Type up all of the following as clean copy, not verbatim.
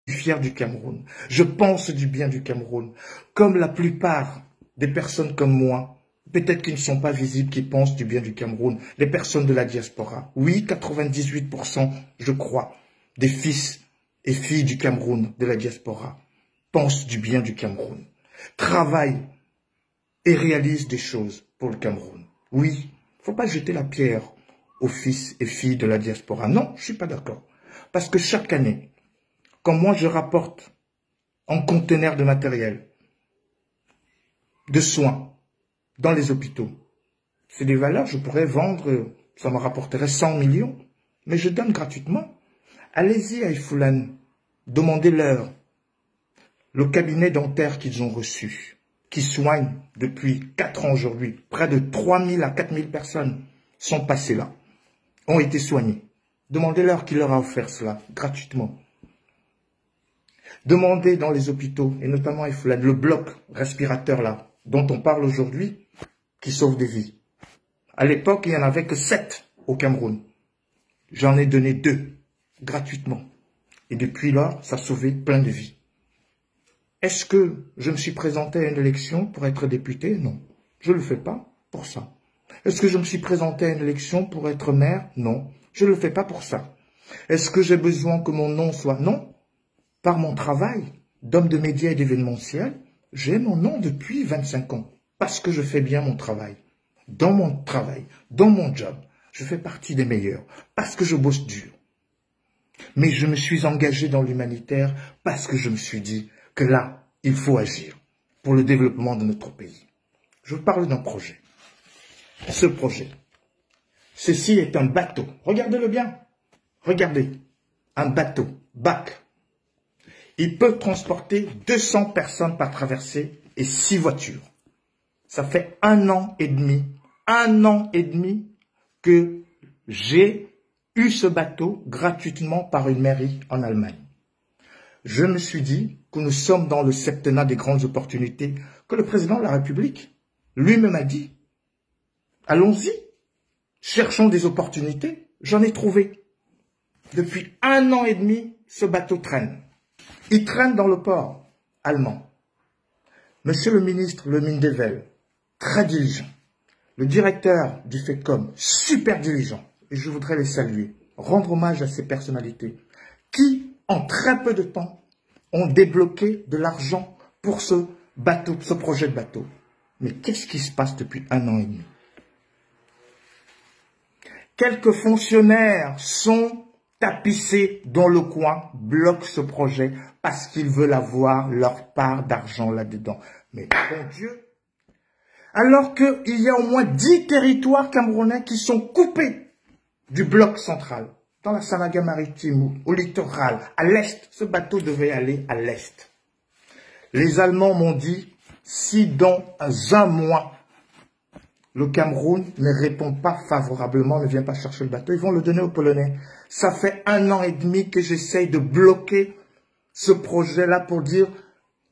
fier du Cameroun. Je pense du bien du Cameroun. Comme la plupart des personnes comme moi, peut-être qui ne sont pas visibles, qui pensent du bien du Cameroun. Les personnes de la diaspora. Oui, 98%, je crois, des fils et filles du Cameroun, de la diaspora, pensent du bien du Cameroun. Travaillent et réalisent des choses pour le Cameroun. Oui, il ne faut pas jeter la pierre aux fils et filles de la diaspora. Non, je ne suis pas d'accord. Parce que chaque année, quand moi je rapporte en conteneurs de matériel, de soins, dans les hôpitaux, c'est des valeurs, je pourrais vendre, ça me rapporterait 100 millions, mais je donne gratuitement. Allez-y à Ifoulane, demandez-leur le cabinet dentaire qu'ils ont reçu, qui soigne depuis 4 ans aujourd'hui. Près de 3000 à 4000 personnes sont passées là, ont été soignées. Demandez-leur qui leur a offert cela gratuitement. Demandez dans les hôpitaux, et notamment à Ifoulane, le bloc respirateur là, dont on parle aujourd'hui, qui sauve des vies. À l'époque, il n'y en avait que 7 au Cameroun. J'en ai donné 2, gratuitement. Et depuis là, ça a sauvé plein de vies. Est-ce que je me suis présenté à une élection pour être député? Non. Je ne le fais pas pour ça. Est-ce que je me suis présenté à une élection pour être maire? Non. Je ne le fais pas pour ça. Est-ce que j'ai besoin que mon nom soit? Non. Par mon travail d'homme de médias et d'événementiel, j'ai mon nom depuis 25 ans. Parce que je fais bien mon travail. Dans mon travail, dans mon job, je fais partie des meilleurs. Parce que je bosse dur. Mais je me suis engagé dans l'humanitaire parce que je me suis dit que là, il faut agir pour le développement de notre pays. Je vous parle d'un projet. Ce projet, ceci est un bateau. Regardez-le bien. Regardez. Un bateau, bac. Il peut transporter 200 personnes par traversée et 6 voitures. Ça fait 1 an et demi que j'ai eu ce bateau gratuitement par une mairie en Allemagne. Je me suis dit que nous sommes dans le septennat des grandes opportunités, que le président de la République lui-même a dit. Allons-y, cherchons des opportunités. J'en ai trouvé. Depuis 1 an et demi, ce bateau traîne. Il traîne dans le port allemand. Monsieur le ministre, le Mindevel, très diligent. Le directeur du FECOM, super diligent. Et je voudrais les saluer, rendre hommage à ces personnalités qui, en très peu de temps, ont débloqué de l'argent pour ce bateau, ce projet de bateau. Mais qu'est-ce qui se passe depuis 1 an et demi? Quelques fonctionnaires sont tapissés dans le coin, bloquent ce projet parce qu'ils veulent avoir leur part d'argent là-dedans. Mais bon Dieu, alors qu'il y a au moins 10 territoires camerounais qui sont coupés du bloc central, dans la Sanaga maritime, au littoral, à l'est. Ce bateau devait aller à l'est. Les Allemands m'ont dit, si dans 1 mois, le Cameroun ne répond pas favorablement, ne vient pas chercher le bateau, ils vont le donner aux Polonais. Ça fait 1 an et demi que j'essaye de bloquer ce projet-là pour dire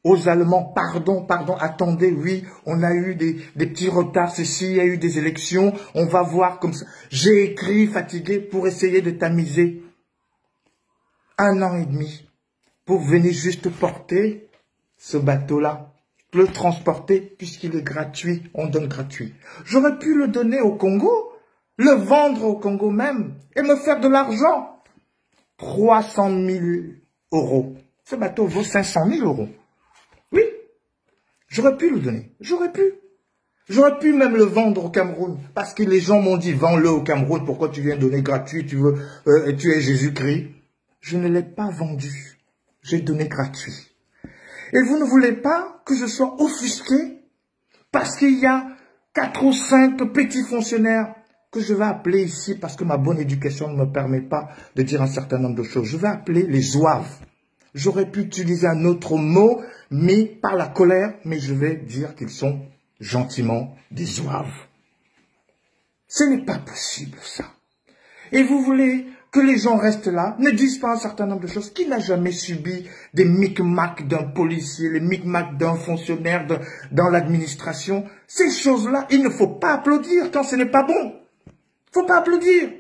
aux Allemands, pardon, attendez, oui, on a eu des petits retards, ceci, il y a eu des élections, on va voir comme ça. J'ai écrit, fatigué, pour essayer de tamiser 1 an et demi, pour venir juste porter ce bateau-là, le transporter, puisqu'il est gratuit, on donne gratuit. J'aurais pu le donner au Congo, le vendre au Congo même, et me faire de l'argent. 300 000 €. Ce bateau vaut 500 000 €. Oui, j'aurais pu le donner, j'aurais pu. J'aurais pu même le vendre au Cameroun, parce que les gens m'ont dit, vends-le au Cameroun, pourquoi tu viens donner gratuit, tu es Jésus-Christ. Je ne l'ai pas vendu, j'ai donné gratuit. Et vous ne voulez pas que je sois offusqué, parce qu'il y a 4 ou 5 petits fonctionnaires que je vais appeler ici, parce que ma bonne éducation ne me permet pas de dire un certain nombre de choses. Je vais appeler les zouaves. J'aurais pu utiliser un autre mot, mis par la colère, mais je vais dire qu'ils sont gentiment des zouaves. Ce n'est pas possible, ça. Et vous voulez que les gens restent là, ne disent pas un certain nombre de choses. Qui n'a jamais subi des micmacs d'un policier, les micmacs d'un fonctionnaire dans l'administration? Ces choses-là, il ne faut pas applaudir quand ce n'est pas bon. Il ne faut pas applaudir.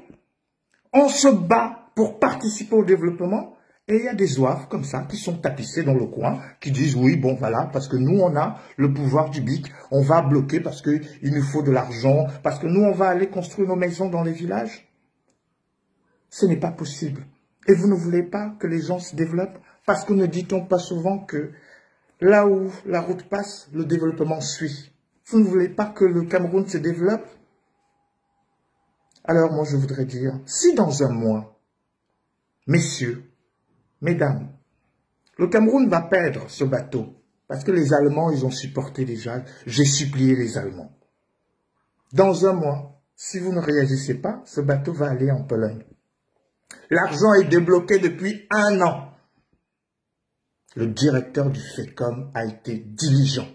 On se bat pour participer au développement. Et il y a des zouaves comme ça qui sont tapissés dans le coin, qui disent oui, bon voilà, parce que nous on a le pouvoir du BIC, on va bloquer parce qu'il nous faut de l'argent, parce que nous on va aller construire nos maisons dans les villages. Ce n'est pas possible. Et vous ne voulez pas que les gens se développent, parce que ne dit-on pas souvent que là où la route passe, le développement suit. Vous ne voulez pas que le Cameroun se développe? Alors moi je voudrais dire, si dans un mois, messieurs, mesdames, le Cameroun va perdre ce bateau, parce que les Allemands, ils ont supporté déjà, j'ai supplié les Allemands. Dans un mois, si vous ne réagissez pas, ce bateau va aller en Pologne. L'argent est débloqué depuis 1 an. Le directeur du FECOM a été diligent.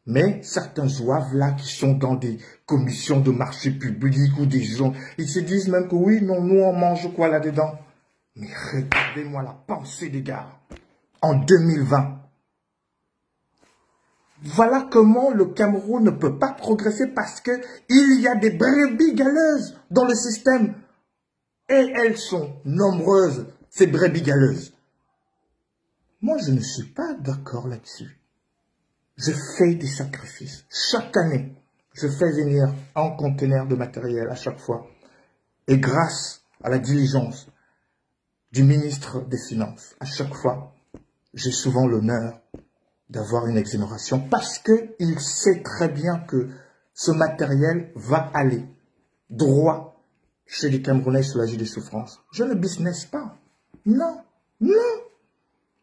Mais certains zouaves là qui sont dans des commissions de marché public ou des gens, ils se disent même que oui, non, nous on mange quoi là-dedans? Mais regardez-moi la pensée des gars. En 2020. Voilà comment le Cameroun ne peut pas progresser parce que il y a des brebis galeuses dans le système. Et elles sont nombreuses, ces brebis galeuses. Moi, je ne suis pas d'accord là-dessus. Je fais des sacrifices. Chaque année, je fais venir un conteneur de matériel à chaque fois. Et grâce à la diligence du ministre des Finances, à chaque fois, j'ai souvent l'honneur d'avoir une exonération parce qu'il sait très bien que ce matériel va aller droit chez les Camerounais soulagés de souffrance. Je ne business pas. Non, non.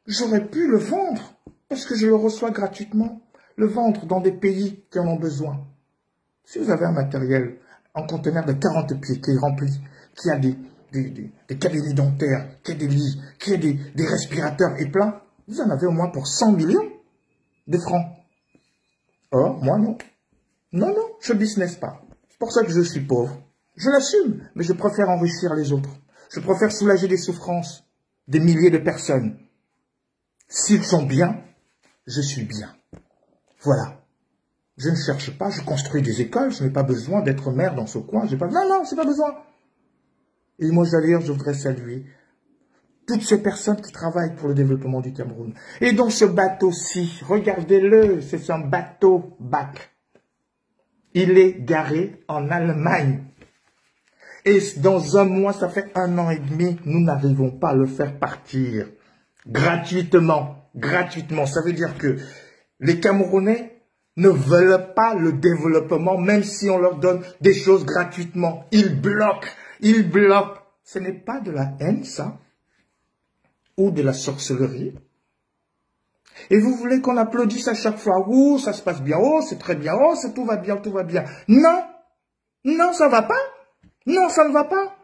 J'aurais pu le vendre parce que je le reçois gratuitement. Le vendre dans des pays qui en ont besoin. Si vous avez un matériel, un conteneur de 40 pieds qui est rempli, qui a des cabinets dentaires, qui a des lits, qui a des respirateurs et plein, vous en avez au moins pour 100 millions de francs. Or, moi non. Non, non, je business pas. C'est pour ça que je suis pauvre. Je l'assume, mais je préfère enrichir les autres. Je préfère soulager les souffrances des milliers de personnes. S'ils sont bien, je suis bien. Voilà. Je ne cherche pas, je construis des écoles, je n'ai pas besoin d'être maire dans ce coin. Non, non, c'est pas besoin. Et moi, je voudrais saluer toutes ces personnes qui travaillent pour le développement du Cameroun. Et donc ce bateau-ci, regardez-le, c'est un bateau bac. Il est garé en Allemagne. Et dans un mois, ça fait 1 an et demi, nous n'arrivons pas à le faire partir. Gratuitement. Gratuitement. Ça veut dire que les Camerounais ne veulent pas le développement, même si on leur donne des choses gratuitement. Ils bloquent. Ils bloquent. Ce n'est pas de la haine, ça. Ou de la sorcellerie. Et vous voulez qu'on applaudisse à chaque fois. Oh, ça se passe bien. Oh, c'est très bien. Oh, tout va bien, tout va bien. Non. Non, ça va pas. Non, ça ne va pas.